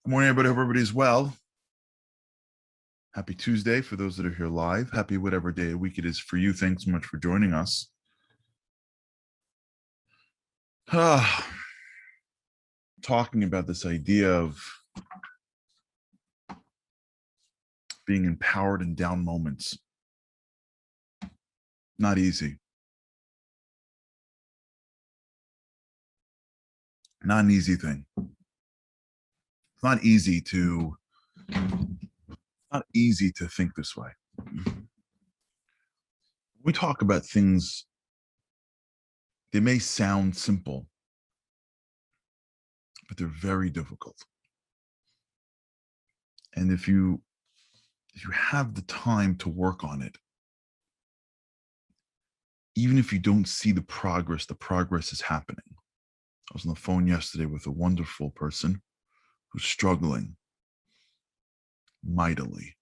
Good morning, everybody. Hope everybody's well. Happy Tuesday for those that are here live. Happy whatever day of the week it is for you. Thanks so much for joining us. Talking about this idea of being empowered in down moments. Not easy. Not an easy thing. It's not easy to think this way. We talk about things, they may sound simple, but they're very difficult. And if you have the time to work on it, even if you don't see the progress is happening. I was on the phone yesterday with a wonderful person who's struggling mightily.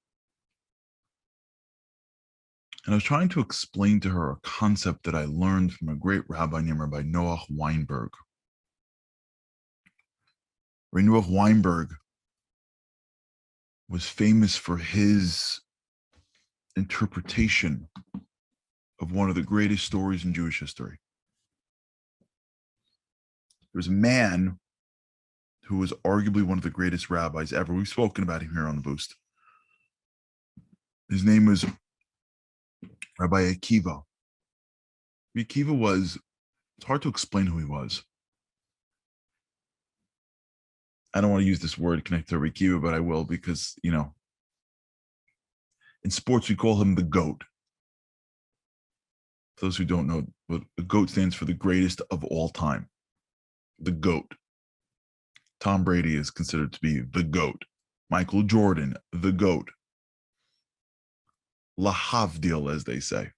And I was trying to explain to her a concept that I learned from a great rabbi named Rabbi Noach Weinberg. Rabbi Noach Weinberg was famous for his interpretation of one of the greatest stories in Jewish history. There was a man who was arguably one of the greatest rabbis ever. We've spoken about him here on the Boost. His name was Rabbi Akiva. Rabbi Akiva it's hard to explain who he was. I don't want to use this word connected to Rabbi Akiva, but I will because, in sports, we call him the GOAT. For those who don't know, what the GOAT stands for the greatest of all time. The GOAT. Tom Brady is considered to be the GOAT. Michael Jordan, the GOAT. Lahavdil, as they say.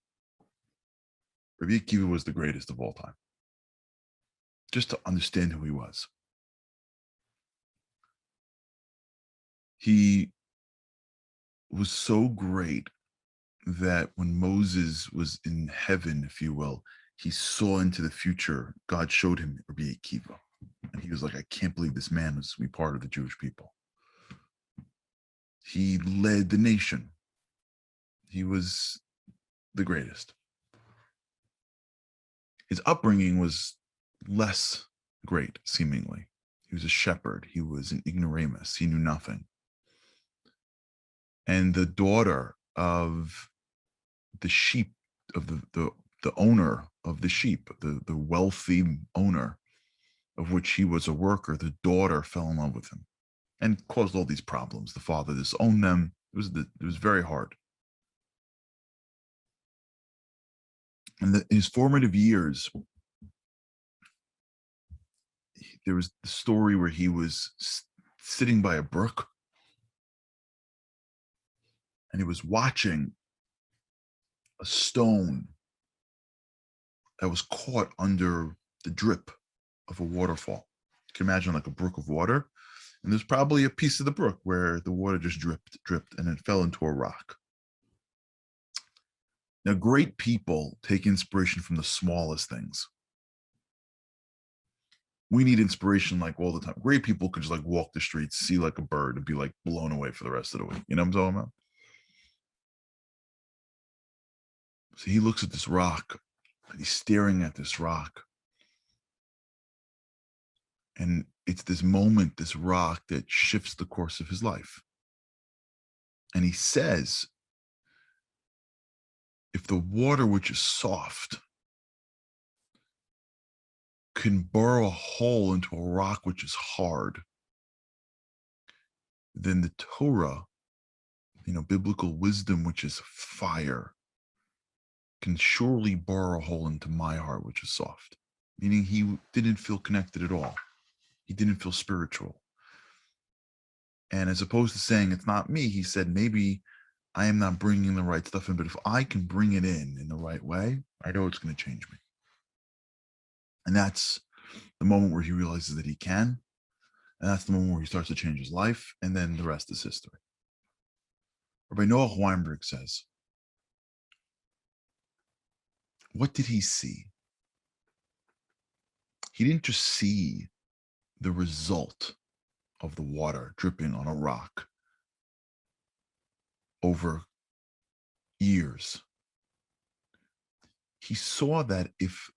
Rabbi Akiva was the greatest of all time. Just to understand who he was. He was so great that when Moses was in heaven, if you will, he saw into the future. God showed him Rabbi Akiva. And he was like, I can't believe this man was to be part of the Jewish people. He led the nation. He was the greatest. His upbringing was less great, seemingly. He was a shepherd. He was an ignoramus. He knew nothing. And the daughter of the sheep, of the owner of the sheep, the wealthy owner of which he was a worker, the daughter fell in love with him and caused all these problems. The father disowned them. It was very hard. And in his formative years, there was the story where he was sitting by a brook and he was watching a stone that was caught under the drip of a waterfall. You can imagine like a brook of water. And there's probably a piece of the brook where the water just dripped, and it fell into a rock. Now, great people take inspiration from the smallest things. We need inspiration like all the time. Great people could just like walk the streets, see like a bird, and be like blown away for the rest of the week. You know what I'm talking about? So he looks at this rock, and he's staring at this rock. And it's this moment, this rock, that shifts the course of his life. And he says, if the water, which is soft, can burrow a hole into a rock which is hard, then the Torah, biblical wisdom, which is fire, can surely burrow a hole into my heart, which is soft. Meaning he didn't feel connected at all. He didn't feel spiritual. And as opposed to saying it's not me, he said, maybe I am not bringing the right stuff in, but if I can bring it in the right way, I know it's going to change me. And that's the moment where he realizes that he can. And that's the moment where he starts to change his life. And then the rest is history. Rabbi Noach Weinberg says, what did he see? He didn't just see the result of the water dripping on a rock over years, he saw that if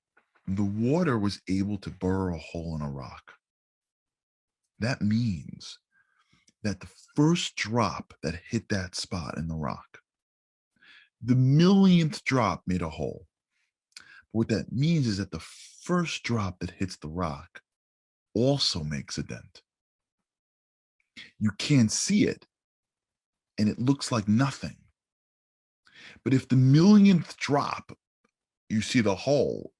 the water was able to burrow a hole in a rock, that means that the first drop that hit that spot in the rock, the millionth drop made a hole. What that means is that the first drop that hits the rock also makes a dent. You can't see it, and it looks like nothing. But if the millionth drop, you see the hole,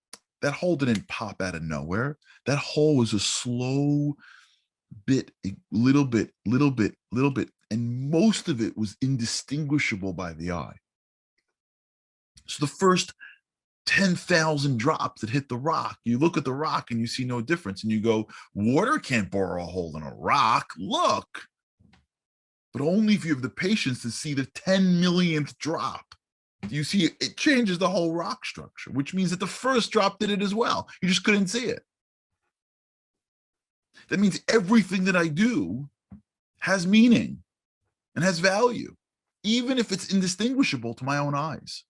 that hole didn't pop out of nowhere. That hole was a slow bit, little bit, little bit, little bit, and most of it was indistinguishable by the eye. So the first 10,000 drops that hit the rock, you look at the rock and you see no difference, and you go, water can't bore a hole in a rock, look. But only if you have the patience to see the 10 millionth drop. You see, it changes the whole rock structure, which means that the first drop did it as well. You just couldn't see it. That means everything that I do has meaning and has value, even if it's indistinguishable to my own eyes.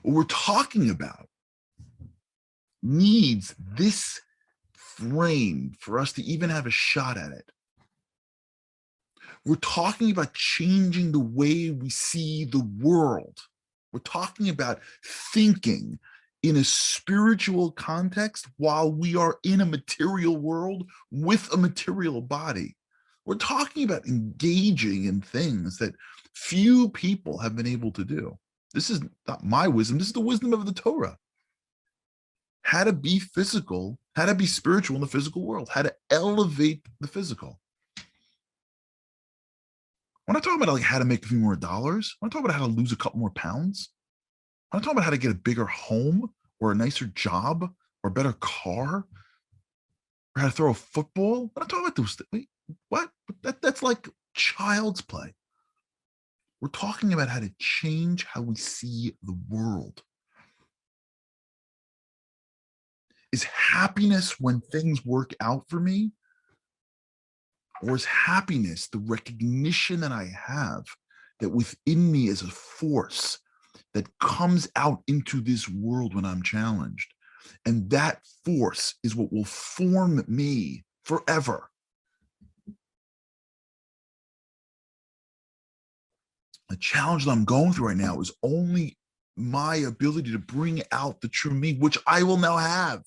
What we're talking about needs this frame for us to even have a shot at it. We're talking about changing the way we see the world. We're talking about thinking in a spiritual context while we are in a material world with a material body. We're talking about engaging in things that few people have been able to do. This is not my wisdom. This is the wisdom of the Torah. How to be physical, how to be spiritual in the physical world, how to elevate the physical. We're not talking about like how to make a few more dollars. We're not talking about how to lose a couple more pounds. I'm not talking about how to get a bigger home or a nicer job or a better car or how to throw a football. I'm not talking about those things. What? That's like child's play. We're talking about how to change how we see the world. Is happiness when things work out for me? Or is happiness the recognition that I have that within me is a force that comes out into this world when I'm challenged? And that force is what will form me forever. The challenge that I'm going through right now is only my ability to bring out the true me, which I will now have.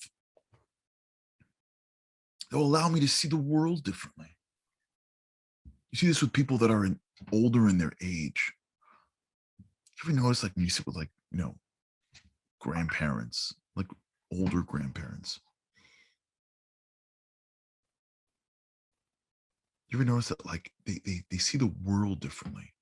That will allow me to see the world differently. You see this with people that are older in their age. You ever notice, like, when you sit with, like, grandparents, like older grandparents? You ever notice that, like, they see the world differently?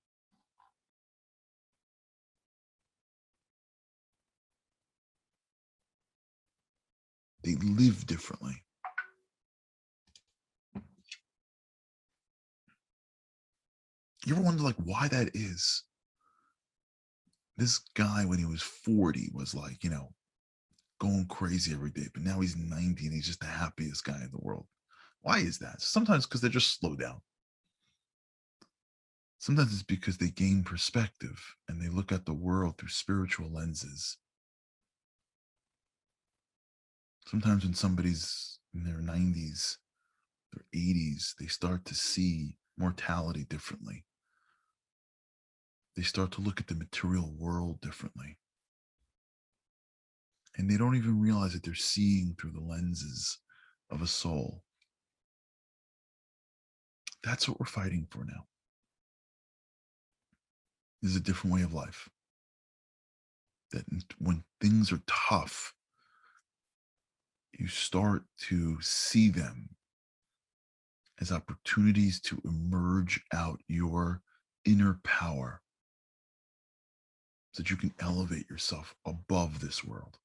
They live differently. You ever wonder, like, why that is? This guy, when he was 40, was like, going crazy every day, but now he's 90 and he's just the happiest guy in the world. Why is that? Sometimes because they're just slowed down. Sometimes it's because they gain perspective and they look at the world through spiritual lenses. Sometimes when somebody's in their 90s, their 80s, they start to see mortality differently. They start to look at the material world differently. And they don't even realize that they're seeing through the lenses of a soul. That's what we're fighting for now. This is a different way of life. That when things are tough, you start to see them as opportunities to emerge out your inner power so that you can elevate yourself above this world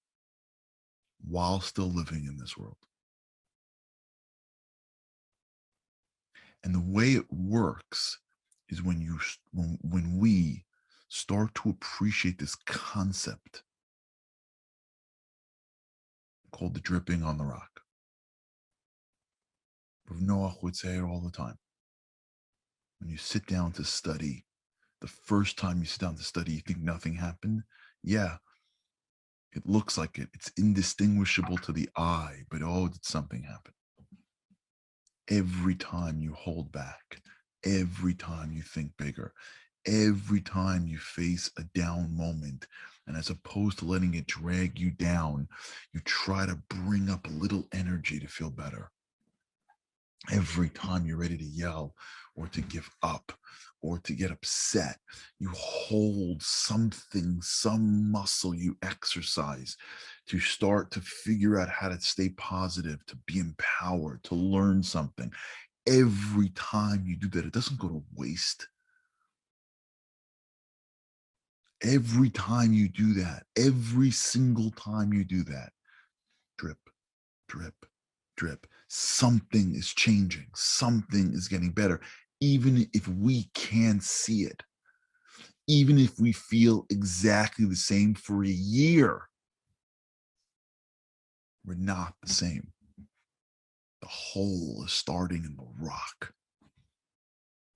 while still living in this world. And the way it works is when we start to appreciate this concept called the dripping on the rock. Rav Noach would say it all the time. When you sit down to study, the first time you sit down to study, you think nothing happened. Yeah, it looks like it. It's indistinguishable to the eye, but oh, did something happen? Every time you hold back, every time you think bigger, every time you face a down moment, and as opposed to letting it drag you down, you try to bring up a little energy to feel better. Every time you're ready to yell or to give up or to get upset, you hold something, some muscle you exercise to start to figure out how to stay positive, to be empowered, to learn something. Every time you do that, it doesn't go to waste. Every time you do that, every single time you do that, drip, drip, drip, something is changing, something is getting better, even if we can't see it, even if we feel exactly the same for a year. We're not the same. The hole is starting in the rock.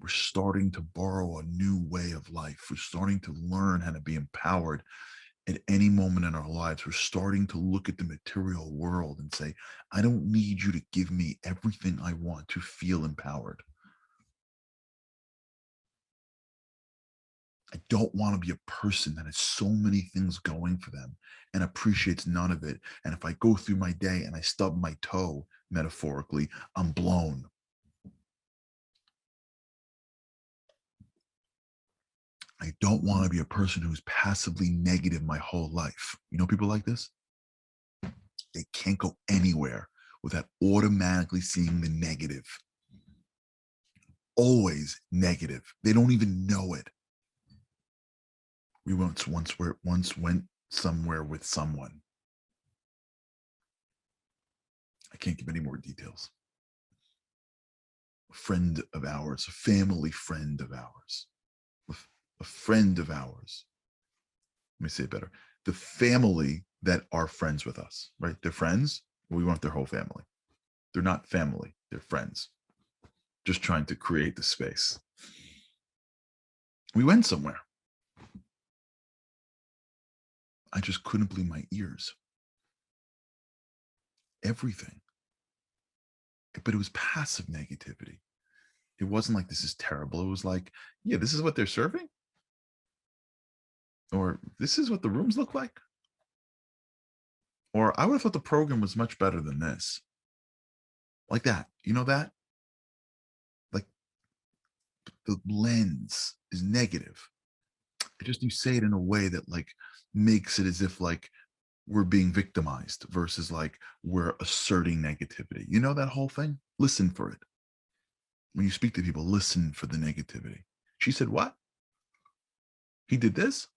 We're starting to borrow a new way of life. We're starting to learn how to be empowered at any moment in our lives. We're starting to look at the material world and say, I don't need you to give me everything I want to feel empowered. I don't want to be a person that has so many things going for them and appreciates none of it. And if I go through my day and I stub my toe, metaphorically, I'm blown. I don't want to be a person who's passively negative my whole life. You know people like this? They can't go anywhere without automatically seeing the negative. Always negative. They don't even know it. We once went somewhere with someone. I can't give any more details. A friend of ours, a family friend of ours, a friend of ours. Let me say it better. The family that are friends with us, right? They're friends. We want their whole family. They're not family. They're friends. Just trying to create the space. We went somewhere. I just couldn't believe my ears. Everything. But it was passive negativity. It wasn't like this is terrible. It was like, yeah, this is what they're serving. Or this is what the rooms look like. Or I would have thought the program was much better than this. Like that. You know that? Like the lens is negative. It just you say it in a way that like makes it as if like we're being victimized versus like we're asserting negativity. You know that whole thing? Listen for it. When you speak to people, listen for the negativity. She said, what? He did this?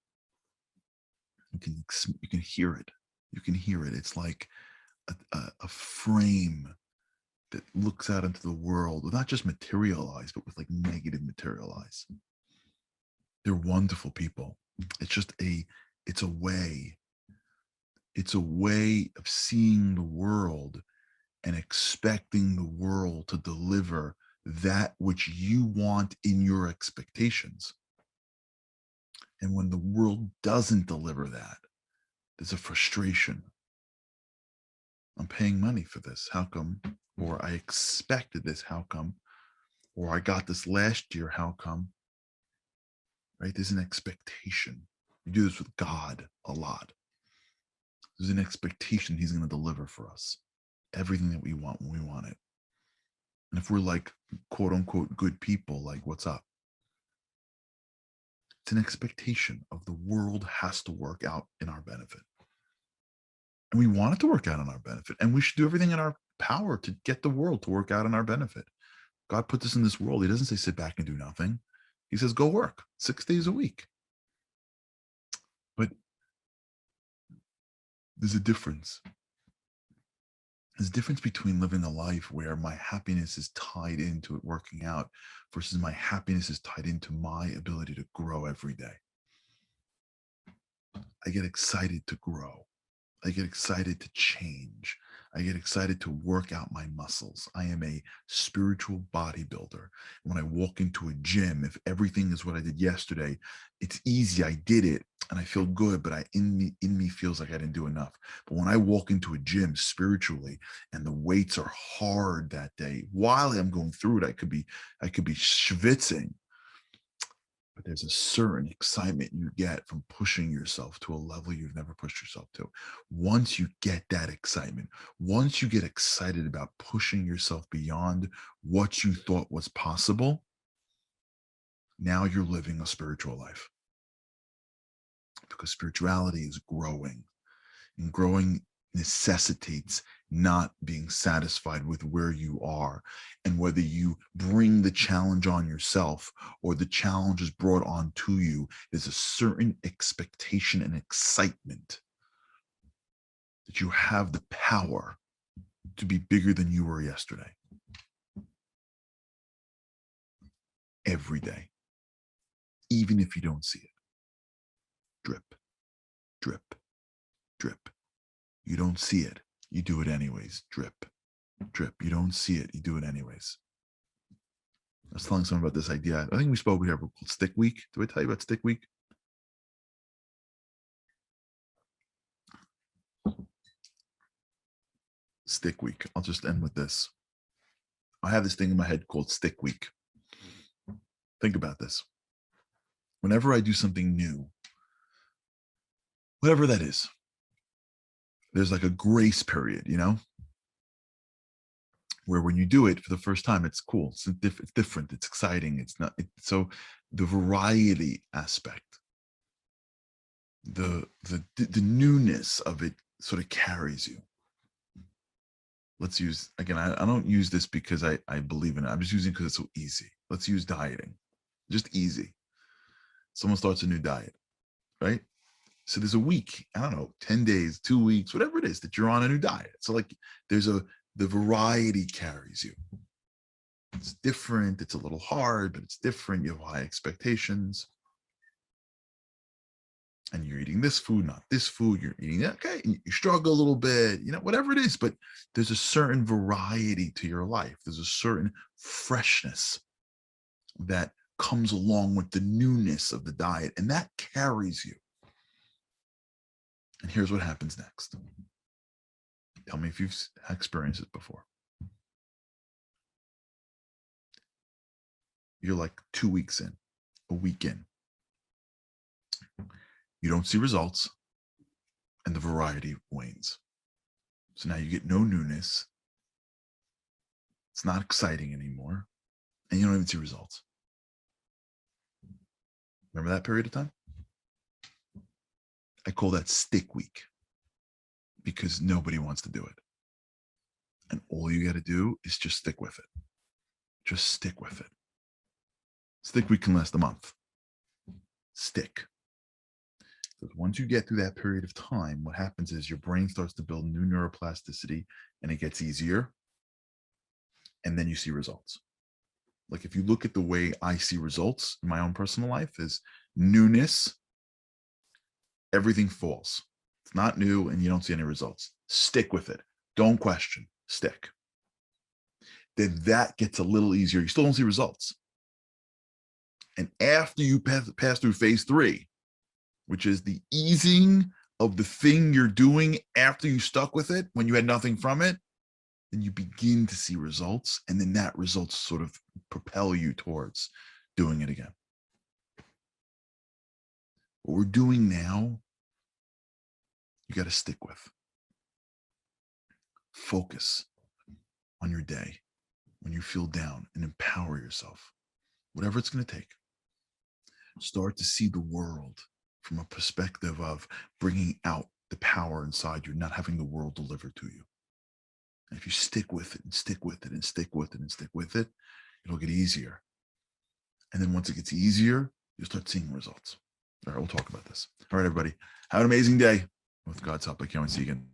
You can hear it. You can hear it. It's like a frame that looks out into the world, not just materialized, but with like negative materialize. They're wonderful people. It's just it's a way of seeing the world and expecting the world to deliver that which you want in your expectations. And when the world doesn't deliver that, there's a frustration. I'm paying money for this. How come? Or I expected this. How come? Or I got this last year. How come? Right? There's an expectation. We do this with God a lot. There's an expectation he's going to deliver for us everything that we want when we want it. And if we're like, quote unquote, good people, like, what's up? It's an expectation of the world has to work out in our benefit. And we want it to work out in our benefit. And we should do everything in our power to get the world to work out in our benefit. God put this in this world. He doesn't say sit back and do nothing. He says go work 6 days a week. But there's a difference. There's a difference between living a life where my happiness is tied into it working out versus my happiness is tied into my ability to grow every day. I get excited to grow. I get excited to change. I get excited to work out my muscles. I am a spiritual bodybuilder. When I walk into a gym, if everything is what I did yesterday, it's easy. I did it and I feel good, but in me feels like I didn't do enough. But when I walk into a gym spiritually and the weights are hard that day, while I'm going through it, I could be schwitzing. But there's a certain excitement you get from pushing yourself to a level you've never pushed yourself to. Once you get that excitement, once you get excited about pushing yourself beyond what you thought was possible, now you're living a spiritual life. Because spirituality is growing, and growing necessitates not being satisfied with where you are, and whether you bring the challenge on yourself or the challenge is brought on to you, there's a certain expectation and excitement that you have the power to be bigger than you were yesterday. Every day, even if you don't see it. Drip, drip, drip. You don't see it, you do it anyways. Drip, drip. You don't see it, you do it anyways. I was telling someone about this idea. I think we spoke here called Stick Week. Did I tell you about Stick Week? Stick Week. I'll just end with this. I have this thing in my head called Stick Week. Think about this. Whenever I do something new, whatever that is, there's like a grace period, where when you do it for the first time, it's cool. It's different. It's exciting. It's not. So the variety aspect, the newness of it sort of carries you. Let's use, again, I don't use this because I believe in it. I'm just using it because it's so easy. Let's use dieting. Just easy. Someone starts a new diet, right? So there's a week, I don't know, 10 days, 2 weeks, whatever it is that you're on a new diet. So like the variety carries you. It's different. It's a little hard, but it's different. You have high expectations. And you're eating this food, not this food. You're eating that. Okay. And you struggle a little bit, whatever it is, but there's a certain variety to your life. There's a certain freshness that comes along with the newness of the diet, and that carries you. And here's what happens next. Tell me if you've experienced it before. You're like 2 weeks in, a week in. You don't see results, and the variety wanes. So now you get no newness. It's not exciting anymore, and you don't even see results. Remember that period of time? I call that Stick Week, because nobody wants to do it. And all you got to do is just stick with it. Just stick with it. Stick Week can last a month. Stick. Because once you get through that period of time, what happens is your brain starts to build new neuroplasticity, and it gets easier. And then you see results. Like if you look at the way I see results in my own personal life, is newness, everything falls. It's not new and you don't see any results. Stick with it. Don't question. Stick. Then that gets a little easier. You still don't see results. And after you pass through phase 3, which is the easing of the thing you're doing after you stuck with it, when you had nothing from it, then you begin to see results, and then that results sort of propel you towards doing it again. What we're doing now, you got to stick with. Focus on your day when you feel down and empower yourself, whatever it's going to take. Start to see the world from a perspective of bringing out the power inside you, not having the world delivered to you. And if you stick with it and stick with it and stick with it and stick with it, it'll get easier. And then once it gets easier, you'll start seeing results. All right, we'll talk about this. All right, everybody. Have an amazing day. With God's help, I can't wait to see you again.